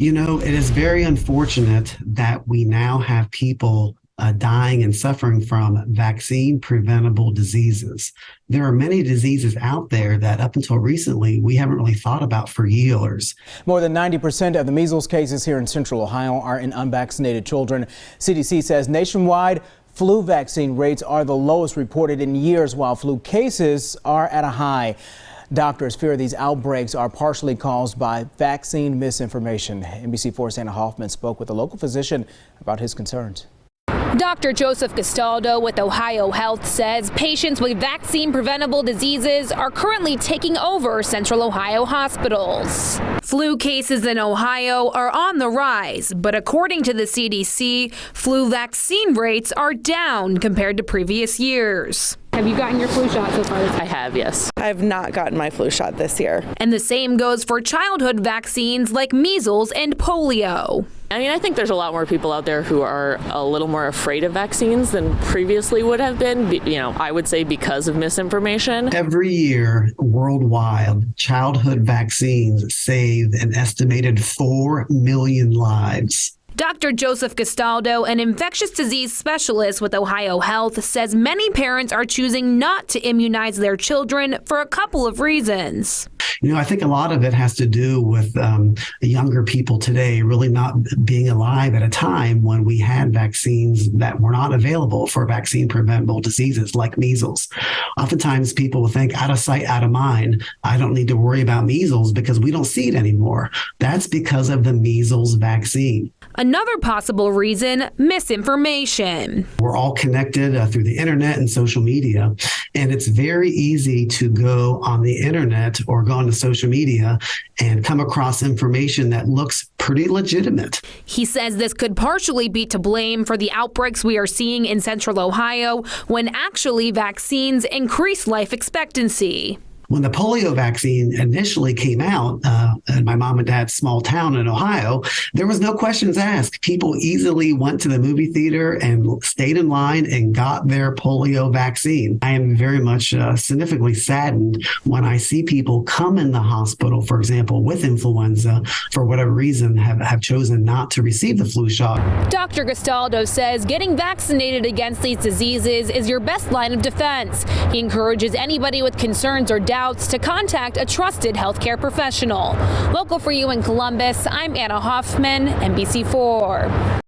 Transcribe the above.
It is very unfortunate that we now have people dying and suffering from vaccine preventable diseases. There are many diseases out there that up until recently we haven't really thought about for years. More than 90% of the measles cases here in Central Ohio are in unvaccinated children. CDC says nationwide flu vaccine rates are the lowest reported in years, while flu cases are at a high. Doctors fear these outbreaks are partially caused by vaccine misinformation. NBC4's Anna Hoffman spoke with a local physician about his concerns. Dr. Joseph Castaldo with Ohio Health says patients with vaccine preventable diseases are currently taking over Central Ohio hospitals. Flu cases in Ohio are on the rise, but according to the CDC, flu vaccine rates are down compared to previous years. Have you gotten your flu shot so far? I have, yes. I have not gotten my flu shot this year. And the same goes for childhood vaccines like measles and polio. I think there's a lot more people out there who are a little more afraid of vaccines than previously would have been, I would say because of misinformation. Every year worldwide, childhood vaccines save an estimated 4 million lives. Dr. Joseph Castaldo, an infectious disease specialist with Ohio Health, says many parents are choosing not to immunize their children for a couple of reasons. I think a lot of it has to do with younger people today really not being alive at a time when we had vaccines that were not available for vaccine preventable diseases like measles. Oftentimes people will think out of sight, out of mind. I don't need to worry about measles because we don't see it anymore. That's because of the measles vaccine. Another possible reason, misinformation. We're all connected through the internet and social media, and it's very easy to go on the internet or go onto social media and come across information that looks pretty legitimate. He says this could partially be to blame for the outbreaks we are seeing in Central Ohio, when actually vaccines increase life expectancy. When the polio vaccine initially came out in my mom and dad's small town in Ohio, there was no questions asked. People easily went to the movie theater and stayed in line and got their polio vaccine. I am very much significantly saddened when I see people come in the hospital, for example, with influenza, for whatever reason, have chosen not to receive the flu shot. Dr. Castaldo says getting vaccinated against these diseases is your best line of defense. He encourages anybody with concerns or doubts to contact a trusted healthcare professional. Local for you in Columbus, I'm Anna Hoffman, NBC4.